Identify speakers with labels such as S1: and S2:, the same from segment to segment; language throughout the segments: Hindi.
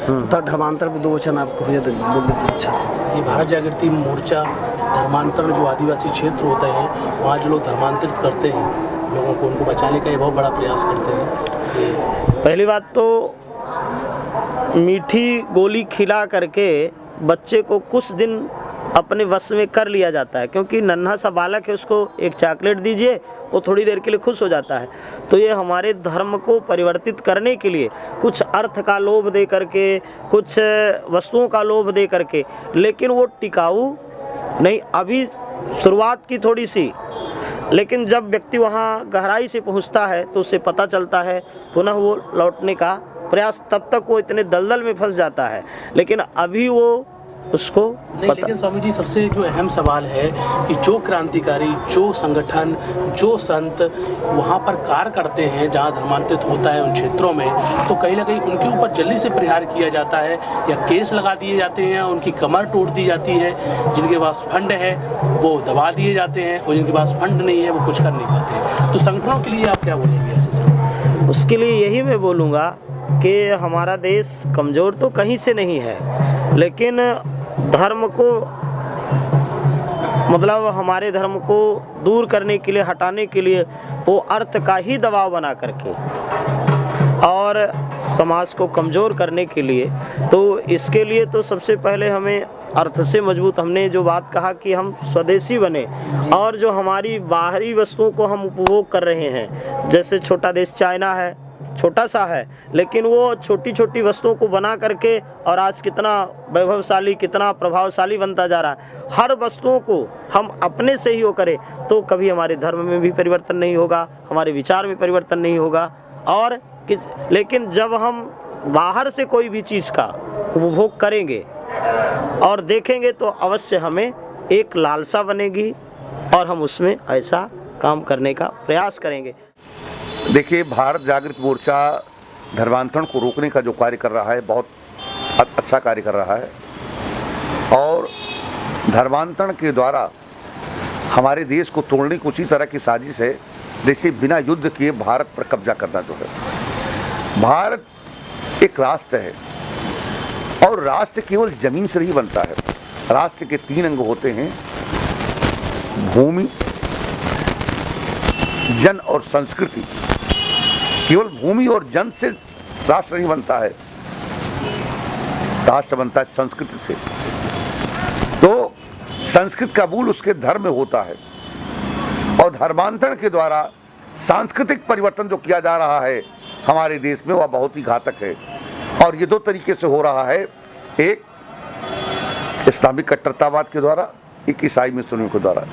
S1: तो धर्मांतर पे 2 वचन आपको हो जाते बोल देते अच्छा था।
S2: ये भारत जागृति मोर्चा धर्मांतरण जो आदिवासी क्षेत्र होते हैं वहाँ जो लोग धर्मांतरित करते हैं लोगों को, उनको बचाने का ये बहुत बड़ा प्रयास करते हैं।
S3: पहली बात तो मीठी गोली खिला करके बच्चे को कुछ दिन अपने वश में कर लिया जाता है, क्योंकि नन्हा सा बालक है, उसको एक चॉकलेट दीजिए वो थोड़ी देर के लिए खुश हो जाता है। तो ये हमारे धर्म को परिवर्तित करने के लिए कुछ अर्थ का लोभ दे करके, कुछ वस्तुओं का लोभ दे करके, लेकिन वो टिकाऊ नहीं। अभी शुरुआत की थोड़ी सी, लेकिन जब व्यक्ति वहाँ गहराई से पहुँचता है तो उसे पता चलता है पुनः वो लौटने का प्रयास, तब तक वो इतने दलदल में फंस जाता है, लेकिन अभी वो उसको
S2: नहीं। लेकिन स्वामी जी, सबसे जो अहम सवाल है कि जो क्रांतिकारी, जो संगठन, जो संत वहाँ पर कार्य करते हैं जहाँ धर्मांतरित होता है उन क्षेत्रों में, तो कहीं ना कहीं उनके ऊपर जल्दी से प्रहार किया जाता है या केस लगा दिए जाते हैं, उनकी कमर तोड़ दी जाती है। जिनके पास फंड है वो दबा दिए जाते हैं और जिनके पास फंड नहीं है वो कुछ कर नहीं पाते। तो संगठनों के लिए आप क्या बोलेंगे ऐसे सर?
S3: उसके लिए यही मैं बोलूँगा कि हमारा देश कमज़ोर तो कहीं से नहीं है, लेकिन धर्म को मतलब हमारे धर्म को दूर करने के लिए, हटाने के लिए वो अर्थ का ही दबाव बना करके और समाज को कमज़ोर करने के लिए, तो इसके लिए तो सबसे पहले हमें अर्थ से मजबूत, हमने जो बात कहा कि हम स्वदेशी बने और जो हमारी बाहरी वस्तुओं को हम उपभोग कर रहे हैं, जैसे छोटा देश चाइना है, छोटा सा है, लेकिन वो छोटी छोटी वस्तुओं को बना करके और आज कितना वैभवशाली, कितना प्रभावशाली बनता जा रहा है। हर वस्तुओं को हम अपने से ही वो करें तो कभी हमारे धर्म में भी परिवर्तन नहीं होगा, हमारे विचार में परिवर्तन नहीं होगा। और लेकिन जब हम बाहर से कोई भी चीज़ का उपभोग करेंगे और देखेंगे तो अवश्य हमें एक लालसा बनेगी और हम उसमें ऐसा काम करने का प्रयास करेंगे।
S4: देखिए, भारत जागृत मोर्चा धर्मांतरण को रोकने का जो कार्य कर रहा है बहुत अच्छा कार्य कर रहा है और धर्मांतरण के द्वारा हमारे देश को तोड़ने की उसी तरह की साजिश है जैसे बिना युद्ध किए भारत पर कब्जा करना जो है। भारत एक राष्ट्र है और राष्ट्र केवल जमीन से नहीं बनता है। राष्ट्र के 3 अंग होते हैं, भूमि, जन और संस्कृति। केवल भूमि और जन से राष्ट्र नहीं बनता है, राष्ट्र बनता है संस्कृति से। तो संस्कृत का मूल उसके धर्म में होता है और धर्मांतरण के द्वारा सांस्कृतिक परिवर्तन जो किया जा रहा है हमारे देश में वह बहुत ही घातक है। और ये 2 तरीके से हो रहा है, एक इस्लामिक कट्टरतावाद के द्वारा, एक ईसाई मिशनरियों के द्वारा।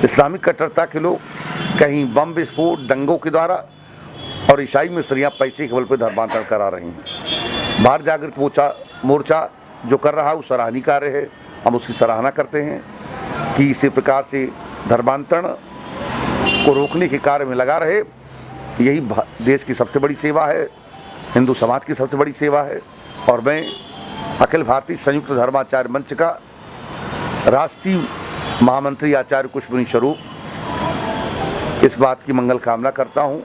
S4: इस्लामिक कट्टरता के लोग कहीं बम विस्फोट, दंगों के द्वारा, और ईसाई मिशनरियाँ पैसे के बल पर धर्मांतरण करा रही हैं। भारत जागृत मोर्चा जो कर रहा है वो सराहनीय कार्य है, हम उसकी सराहना करते हैं कि इसी प्रकार से धर्मांतरण को रोकने के कार्य में लगा रहे। यही देश की सबसे बड़ी सेवा है, हिंदू समाज की सबसे बड़ी सेवा है। और मैं अखिल भारतीय संयुक्त धर्माचार्य मंच का राष्ट्रीय महामंत्री आचार्य कुशमुनि स्वरूप इस बात की मंगल कामना करता हूं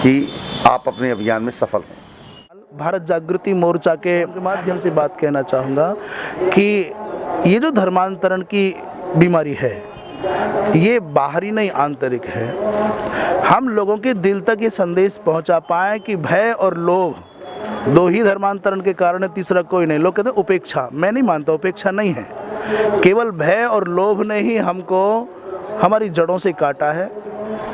S4: कि आप अपने अभियान में सफल हों।
S5: भारत जागृति मोर्चा के माध्यम से बात कहना चाहूँगा कि ये जो धर्मांतरण की बीमारी है ये बाहरी नहीं आंतरिक है। हम लोगों के दिल तक ये संदेश पहुंचा पाएँ कि भय और लोभ 2 ही धर्मांतरण के कारण है, तीसरा कोई नहीं। लोग कहते हैं उपेक्षा, मैं नहीं मानता, उपेक्षा नहीं है। केवल भय और लोभ ने ही हमको हमारी जड़ों से काटा है,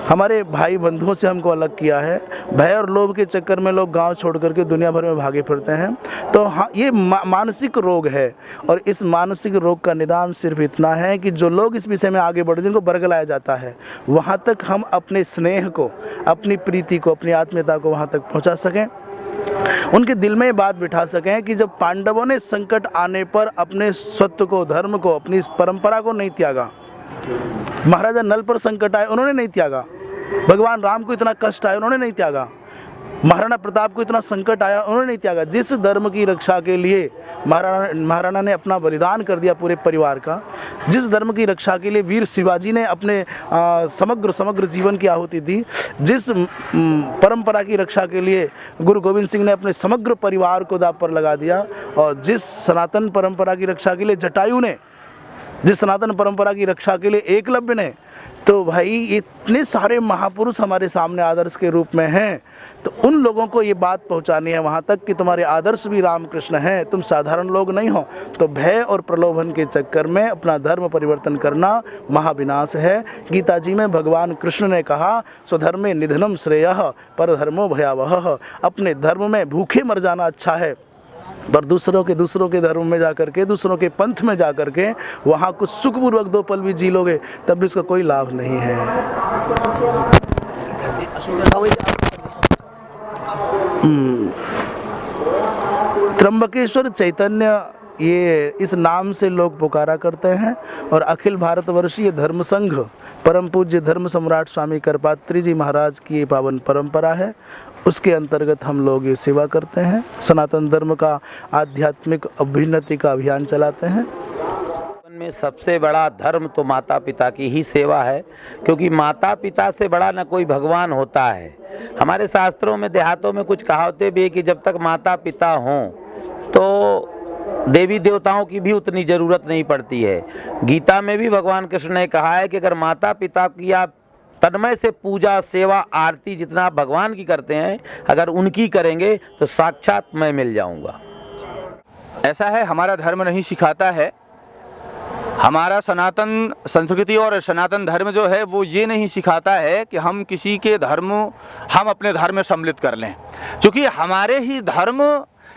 S5: हमारे भाई बंधुओं से हमको अलग किया है। भय और लोभ के चक्कर में लोग गांव छोड़ करके दुनिया भर में भागे फिरते हैं। तो हाँ, ये मानसिक रोग है और इस मानसिक रोग का निदान सिर्फ इतना है कि जो लोग इस विषय में आगे बढ़े, जिनको बरगलाया जाता है, वहाँ तक हम अपने स्नेह को, अपनी प्रीति को, अपनी आत्मीयता को वहाँ तक पहुँचा सकें, उनके दिल में बात बिठा सकें कि जब पांडवों ने संकट आने पर अपने सत्य को, धर्म को, अपनी परंपरा को नहीं त्यागा, महाराजा नल पर संकट आए उन्होंने नहीं त्यागा, भगवान राम को इतना कष्ट आए उन्होंने नहीं त्यागा, महाराणा प्रताप को इतना संकट आया, उन्होंने नहीं त्यागा। जिस धर्म की रक्षा के लिए महाराणा ने अपना बलिदान कर दिया पूरे परिवार का, जिस धर्म की रक्षा के लिए वीर शिवाजी ने अपने समग्र जीवन की आहुति दी, जिस परंपरा की रक्षा के लिए गुरु गोविंद सिंह ने अपने समग्र परिवार को दांव पर लगा दिया, और जिस सनातन परंपरा की रक्षा के लिए जटायु ने, जिस सनातन परंपरा की रक्षा के लिए एकलव्य ने, तो भाई इतने सारे महापुरुष हमारे सामने आदर्श के रूप में हैं। तो उन लोगों को ये बात पहुंचानी है वहाँ तक कि तुम्हारे आदर्श भी रामकृष्ण हैं, तुम साधारण लोग नहीं हो। तो भय और प्रलोभन के चक्कर में अपना धर्म परिवर्तन करना महाविनाश है। गीता जी में भगवान कृष्ण ने कहा, स्वधर्मे निधनम श्रेयः परधर्मो भयावहः। अपने धर्म में भूखे मर जाना अच्छा है, पर दूसरों के धर्म में जा करके, दूसरों के पंथ में जा करके वहाँ कुछ सुखपूर्वक 2 पल भी जी लोगे तब भी उसका कोई लाभ नहीं है। त्र्यंबकेश्वर चैतन्य, ये इस नाम से लोग पुकारा करते हैं, और अखिल भारतवर्षीय धर्म संघ परम पूज्य धर्म सम्राट स्वामी करपात्री जी महाराज की ये पावन परंपरा है। उसके अंतर्गत हम लोग ये सेवा करते हैं, सनातन धर्म का आध्यात्मिक अभ्युन्नति का अभियान चलाते हैं।
S3: में सबसे बड़ा धर्म तो माता पिता की ही सेवा है, क्योंकि माता पिता से बड़ा न कोई भगवान होता है। हमारे शास्त्रों में, देहातों में कुछ कहावतें भी है कि जब तक माता पिता हों तो देवी देवताओं की भी उतनी ज़रूरत नहीं पड़ती है। गीता में भी भगवान कृष्ण ने कहा है कि अगर माता पिता की आप तन्मय से पूजा, सेवा, आरती जितना आप भगवान की करते हैं, अगर उनकी करेंगे तो साक्षात मैं मिल जाऊंगा।
S6: ऐसा है, हमारा धर्म नहीं सिखाता है, हमारा सनातन संस्कृति और सनातन धर्म जो है वो ये नहीं सिखाता है कि हम किसी के धर्म, हम अपने धर्म में सम्मिलित कर लें। क्योंकि हमारे ही धर्म,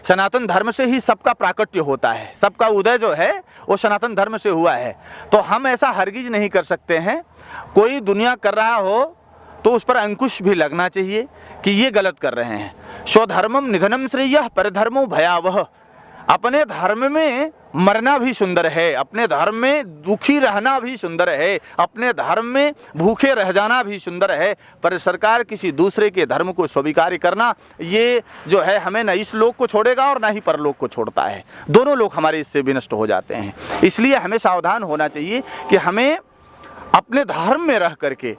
S6: सनातन धर्म से ही सबका प्राकट्य होता है, सबका उदय जो है वो सनातन धर्म से हुआ है। तो हम ऐसा हरगिज नहीं कर सकते हैं। कोई दुनिया कर रहा हो तो उस पर अंकुश भी लगना चाहिए कि ये गलत कर रहे हैं। स्वधर्मम निधनम श्रेयः परधर्मो भयावह। अपने धर्म में मरना भी सुंदर है, अपने धर्म में दुखी रहना भी सुंदर है, अपने धर्म में भूखे रह जाना भी सुंदर है, पर सरकार किसी दूसरे के धर्म को स्वीकार करना, ये जो है हमें न इस लोक को छोड़ेगा और ना ही परलोक को छोड़ता है। दोनों लोग हमारे इससे विनष्ट हो जाते हैं। इसलिए हमें सावधान होना चाहिए कि हमें अपने धर्म में रह करके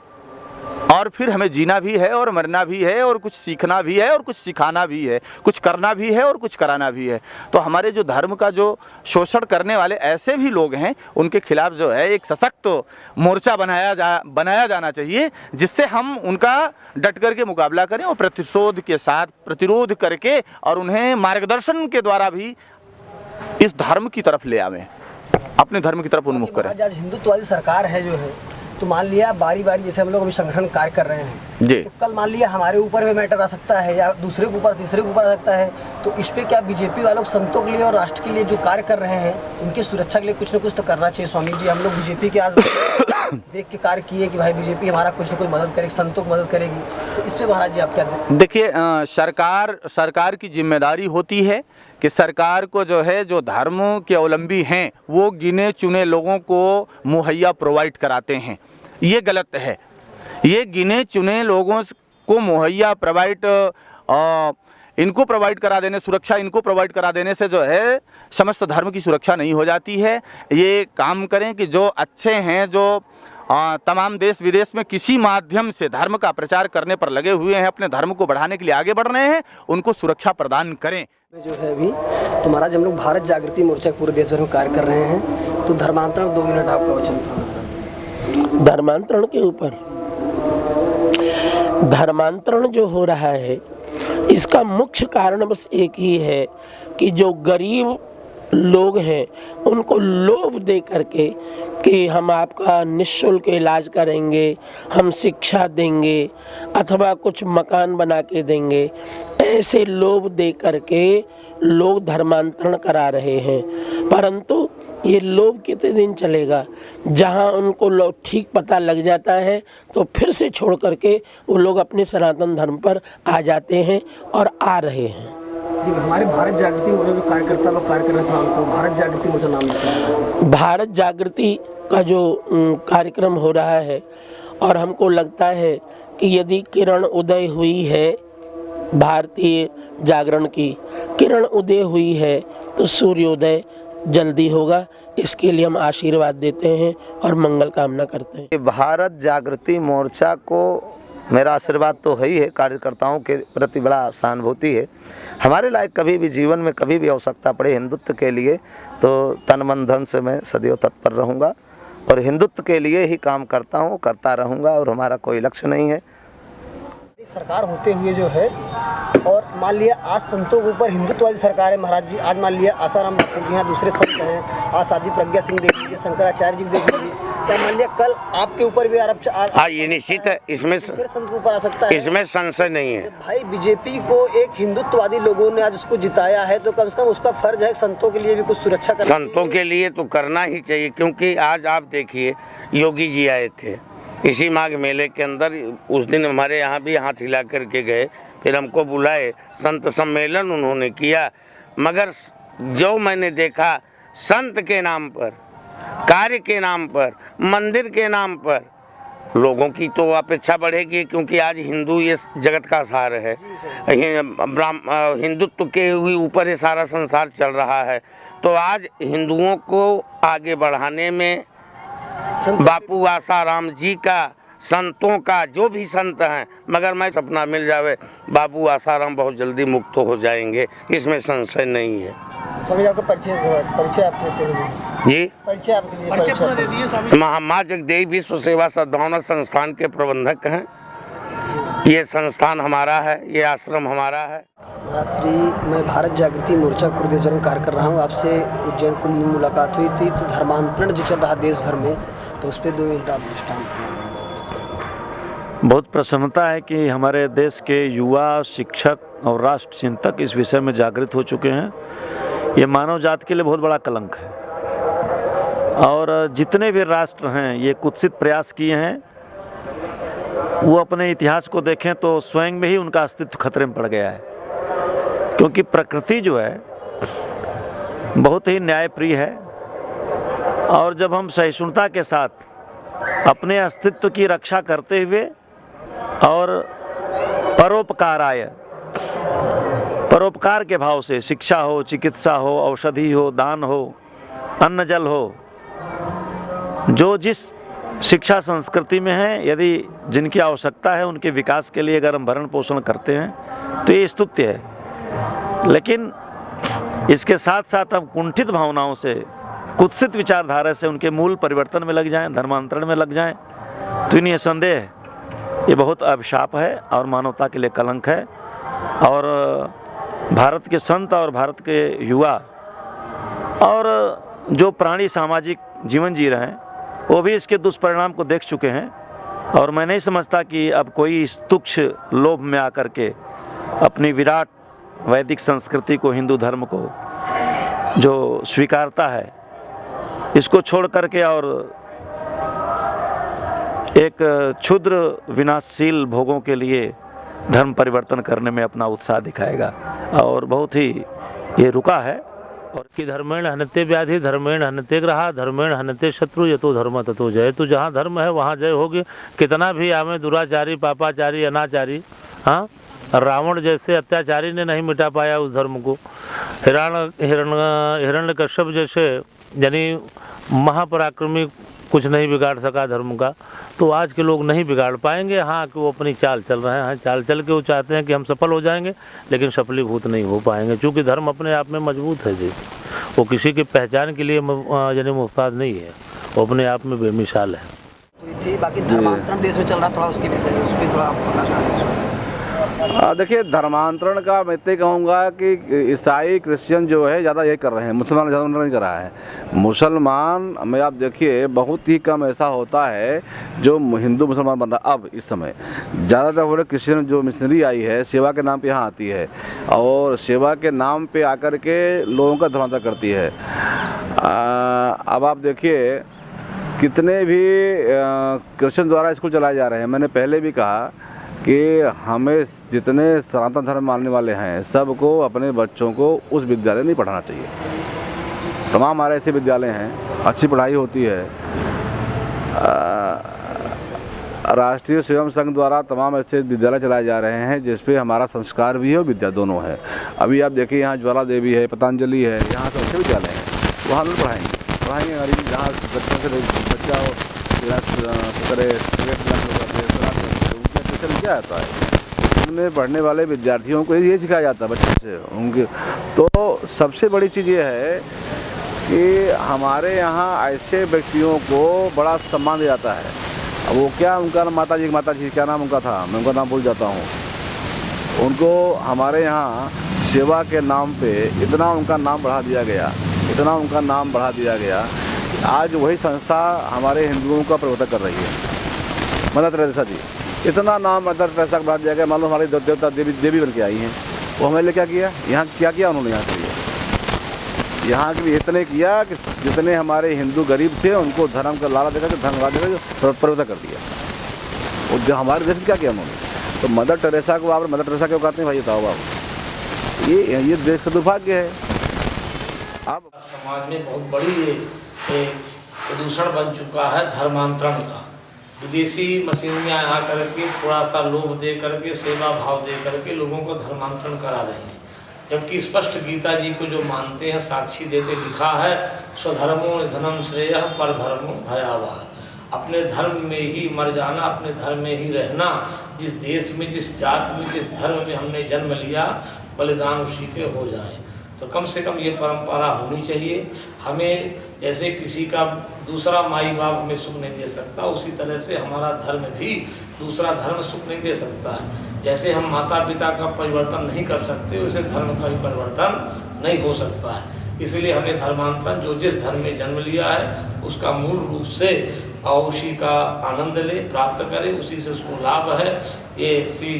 S6: और फिर हमें जीना भी है और मरना भी है और कुछ सीखना भी है और कुछ सिखाना भी है, कुछ करना भी है और कुछ कराना भी है। तो हमारे जो धर्म का जो शोषण करने वाले ऐसे भी लोग हैं, उनके खिलाफ जो है एक सशक्त मोर्चा बनाया जाना चाहिए, जिससे हम उनका डट करके मुकाबला करें और प्रतिशोध के साथ प्रतिरोध करके और उन्हें मार्गदर्शन के द्वारा भी इस धर्म की तरफ ले आवें, अपने धर्म की तरफ उन्मुख करें।
S1: आज हिंदुत्ववादी सरकार है जो है, तो मान लिया बारी बारी जैसे हम लोग अभी संगठन कार्य कर रहे हैं
S6: जी,
S1: तो कल मान लिया हमारे ऊपर भी मैटर आ सकता है या दूसरे के ऊपर, तीसरे के ऊपर आ सकता है। तो इस पे क्या बीजेपी वालों संतों के लिए और राष्ट्र के लिए जो कार्य कर रहे हैं उनकी सुरक्षा के लिए कुछ न कुछ तो करना चाहिए। स्वामी जी, हम लोग बीजेपी के आज देख के कार्य किए कि भाई बीजेपी हमारा कुछ न कुछ मदद करेगी, संतों की मदद करेगी, तो इस पे महाराज जी आप क्या
S6: देखिए, सरकार की जिम्मेदारी होती है कि सरकार को जो है, जो धर्म के अवलंबी हैं वो गिने चुने लोगों को मुहैया प्रोवाइड कराते हैं। ये गलत है। ये गिने चुने लोगों को मुहैया इनको प्रोवाइड करा देने, सुरक्षा इनको प्रोवाइड करा देने से जो है समस्त धर्म की सुरक्षा नहीं हो जाती है। ये काम करें कि जो अच्छे हैं, जो तमाम देश विदेश में किसी माध्यम से धर्म का प्रचार करने पर लगे हुए हैं, अपने धर्म को बढ़ाने के लिए आगे बढ़ रहे हैं, उनको सुरक्षा प्रदान करें।
S1: जो है अभी तो महाराज हम लोग भारत जागृति मोर्चा पूरे देश भर में कार्य कर रहे हैं, तो धर्मांतरण 2 मिनट आपका वचन था।
S7: धर्मांतरण के ऊपर, धर्मांतरण जो हो रहा है इसका मुख्य कारण बस एक ही है कि जो गरीब लोग हैं उनको लोभ दे करके कि हम आपका निःशुल्क इलाज करेंगे, हम शिक्षा देंगे अथवा कुछ मकान बना के देंगे, ऐसे लोभ दे करके लोग धर्मांतरण करा रहे हैं। परंतु ये लोभ कितने दिन चलेगा? जहाँ उनको ठीक पता लग जाता है तो फिर से छोड़ करके वो लोग अपने सनातन धर्म पर आ जाते हैं और आ रहे हैं।
S1: जी, हमारे भारत जागृति मोर्चा जो कार्यकर्ता लोग कार्य कर रहे थे, उनको भारत जागृति मोर्चा नाम देते हैं।
S7: भारत जागृति का जो कार्यक्रम हो रहा है, और हमको लगता है कि यदि किरण उदय हुई है भारतीय जागरण की किरण उदय हुई है तो सूर्योदय जल्दी होगा। इसके लिए हम आशीर्वाद देते हैं और मंगल कामना करते हैं।
S3: भारत जागृति मोर्चा को मेरा आशीर्वाद तो है ही है, कार्यकर्ताओं के प्रति बड़ा सहानुभूति है। हमारे लायक कभी भी जीवन में कभी भी आवश्यकता पड़े हिंदुत्व के लिए तो तन मन धन से मैं सदैव तत्पर रहूँगा और हिंदुत्व के लिए ही काम करता हूँ, करता रहूँगा और हमारा कोई लक्ष्य नहीं है।
S1: सरकार होते हुए जो है, और मान लिया आज संतों के ऊपर हिंदुत्ववादी सरकार है महाराज जी, आज मान लिया आसाराम बापू जी, यहाँ दूसरे संत हैं, आज साधी प्रज्ञा सिंह देख लीजिए, शंकराचार्य जी देख लीजिए, क्या मान लिया कल आपके ऊपर भी आरोप?
S8: हाँ, ये निश्चित है, इसमें
S1: फिर संत के ऊपर आ सकता है,
S8: इसमें संशय नहीं है।
S1: भाई बीजेपी को एक हिंदुत्ववादी लोगों ने आज उसको जिताया है तो कम से कम उसका फर्ज है संतों के लिए भी कुछ सुरक्षा करना।
S8: संतों के लिए तो करना ही चाहिए, क्योंकि आज आप देखिए योगी जी आए थे इसी माघ मेले के अंदर, उस दिन हमारे यहाँ भी हाथ हिला करके गए, फिर हमको बुलाए, संत सम्मेलन उन्होंने किया। मगर जो मैंने देखा संत के नाम पर, कार्य के नाम पर, मंदिर के नाम पर लोगों की तो अपेक्षा बढ़ेगी, क्योंकि आज हिंदू ये जगत का सार है, हिंदुत्व के ऊपर ये सारा संसार चल रहा है। तो आज हिंदुओं को आगे बढ़ाने में बापू आसाराम जी का, संतों का, जो भी संत हैं, मगर मैं सपना मिल जावे बाबू आसाराम बहुत जल्दी मुक्त हो जाएंगे, इसमें संशय नहीं है।
S1: स्वामी जी आपका परिचय आप देते हुए
S8: जी,
S1: परिचय आपके लिए
S8: महात्मा जगदेवी विश्व सेवा सद्भावना संस्थान के प्रबंधक हैं। ये संस्थान हमारा है, ये आश्रम हमारा है।
S1: श्री मैं भारत जागृति मोर्चा प्रदेश भर में कार्य कर रहा हूँ। आपसे उज्जैन कुंभ में मुलाकात हुई थी, तो धर्मांतरण जो चल रहा देश भर में, तो उस पर 2 मिनट आप दृष्टांत।
S9: बहुत प्रसन्नता है कि हमारे देश के युवा, शिक्षक और राष्ट्र चिंतक इस विषय में जागृत हो चुके हैं। ये मानव जाति के लिए बहुत बड़ा कलंक है और जितने भी राष्ट्र हैं ये कुत्सित प्रयास किए हैं। वो अपने इतिहास को देखें तो स्वयं में ही उनका अस्तित्व खतरे में पड़ गया है, क्योंकि प्रकृति जो है बहुत ही न्यायप्रिय है और जब हम सहिष्णुता के साथ अपने अस्तित्व की रक्षा करते हुए और परोपकार के भाव से शिक्षा हो, चिकित्सा हो, औषधि हो, दान हो, अन्न जल हो, जो जिस शिक्षा संस्कृति में है, यदि जिनकी आवश्यकता है उनके विकास के लिए अगर हम भरण पोषण करते हैं तो ये स्तुत्य है। लेकिन इसके साथ साथ हम कुंठित भावनाओं से, कुत्सित विचारधारा से उनके मूल परिवर्तन में लग जाएं, धर्मांतरण में लग जाएं, तो निसंदेह ये बहुत अभिशाप है और मानवता के लिए कलंक है। और भारत के संत और भारत के युवा और जो प्राणी सामाजिक जीवन जी रहे हैं वो भी इसके दुष्परिणाम को देख चुके हैं। और मैं नहीं समझता कि अब कोई इस तुच्छ लोभ में आकर के अपनी विराट वैदिक संस्कृति को, हिंदू धर्म को जो स्वीकारता है, इसको छोड़ करके और एक क्षुद्र विनाशशील भोगों के लिए धर्म परिवर्तन करने में अपना उत्साह दिखाएगा। और बहुत ही ये रुका है।
S10: और कि धर्मेण हनते व्याधि धर्मेण हनते ग्रहा धर्मेण हनते शत्रु यतो धर्म ततो जय। तो जहाँ धर्म है वहाँ जय होगी। कितना भी आवे दुराचारी, पापाचारी, अनाचारी, हाँ, रावण जैसे अत्याचारी ने नहीं मिटा पाया उस धर्म को। हिरण्यकश्यप जैसे यानी महापराक्रमी कुछ नहीं बिगाड़ सका धर्म का, तो आज के लोग नहीं बिगाड़ पाएंगे। हाँ कि वो अपनी चाल चल रहे हैं, चाल चल के वो चाहते हैं कि हम सफल हो जाएंगे, लेकिन सफलीभूत नहीं हो पाएंगे, क्योंकि धर्म अपने आप में मजबूत है जी। वो किसी की पहचान के लिए यानी मुफ्ताज नहीं है, वो अपने आप में बेमिसाल है।
S1: तो ये थी, बाकी धर्मांतरण देश में चल रहा, थोड़ा उसके विषय में उस पर थोड़ा आप प्रकाश डालें।
S5: देखिए, धर्मांतरण का मैं तो कहूँगा कि ईसाई क्रिश्चियन जो है ज़्यादा ये कर रहे हैं, मुसलमान ज़्यादा नहीं कर रहा है। मुसलमान में आप देखिए बहुत ही कम ऐसा होता है जो हिंदू मुसलमान बन रहा। अब इस समय ज़्यादातर वो क्रिश्चियन जो मिशनरी आई है सेवा के नाम पे यहाँ आती है और सेवा के नाम पे आकर के लोगों का धर्मांतरण करती है। अब आप देखिए कितने भी क्रिश्चियन द्वारा स्कूल चलाए जा रहे हैं। मैंने पहले भी कहा कि हमें जितने सनातन धर्म मानने वाले हैं सबको अपने बच्चों को उस विद्यालय नहीं पढ़ाना चाहिए। तमाम हमारे ऐसे विद्यालय हैं, अच्छी पढ़ाई होती है।
S11: राष्ट्रीय स्वयं संघ द्वारा तमाम ऐसे विद्यालय चलाए जा रहे हैं जिस पे हमारा संस्कार भी है और विद्या दोनों है। अभी आप देखिए यहाँ ज्वाला देवी है, पतंजलि है, यहाँ से अच्छे विद्यालय हैं, वहाँ हम पढ़ाएंगे गरीब जहाँ बच्चों से बच्चा क्या आता है, उनमें पढ़ने वाले विद्यार्थियों को ये सिखाया जाता है बच्चे से उनके। तो सबसे बड़ी चीज़ ये है कि हमारे यहाँ ऐसे व्यक्तियों को बड़ा सम्मान दिया जाता है। अब वो क्या उनका माता जी क्या नाम उनका था, मैं उनका नाम भूल जाता हूँ। उनको हमारे यहाँ सेवा के नाम पे इतना उनका नाम बढ़ा दिया गया, आज वही संस्था हमारे हिंदुओं का प्रवर्तन कर रही है। मदर टेरेसा जी, इतना नाम मदर टेरेसा का बढ़ा दिया गया, मालूम हमारी देवता देवी बन के आई हैं। वो हमारे लिए क्या किया, यहाँ क्या किया उन्होंने यहाँ के लिए इतने किया कि जितने हमारे हिंदू गरीब थे उनको धर्म का लाला देकर प्रवर्तन कर दिया। और जो हमारे देश में क्या किया उन्होंने, तो मदर टेरेसा को आप मदर टेरेसा क्यों कहते हैं भाई, बताओ आप। ये देश का दुर्भाग्य है। अब
S7: समाज में बहुत बड़ी प्रदूषण बन चुका है धर्मांतरण का। विदेशी मशीनियाँ यहाँ करके थोड़ा सा लोभ दे करके, सेवा भाव दे करके लोगों को धर्मांतरण करा रही हैं, जबकि स्पष्ट गीता जी को जो मानते हैं, साक्षी देते लिखा है, स्वधर्मो निधनम श्रेयः परधर्मो भयावह। अपने धर्म में ही मर जाना, अपने धर्म में ही रहना। जिस देश में, जिस जात में, जिस धर्म में हमने जन्म लिया, बलिदान उसी के हो जाए। तो कम से कम ये परंपरा होनी चाहिए। हमें जैसे किसी का दूसरा माई बाप हमें सुख नहीं दे सकता, उसी तरह से हमारा धर्म भी दूसरा धर्म सुख नहीं दे सकता है। जैसे हम माता पिता का परिवर्तन नहीं कर सकते, वैसे धर्म का भी परिवर्तन नहीं हो सकता है। इसलिए हमें धर्मांतरण, जो जिस धर्म में जन्म लिया है उसका मूल रूप से और उसी का आनंद ले, प्राप्त करे, उसी से उसको लाभ है। ये श्री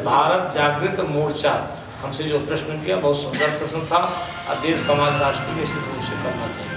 S7: भारत जागृत मोर्चा हमसे जो प्रश्न किया, बहुत सुंदर प्रश्न था। देश समाज राष्ट्र निश्चित रूप से करना चाहिए।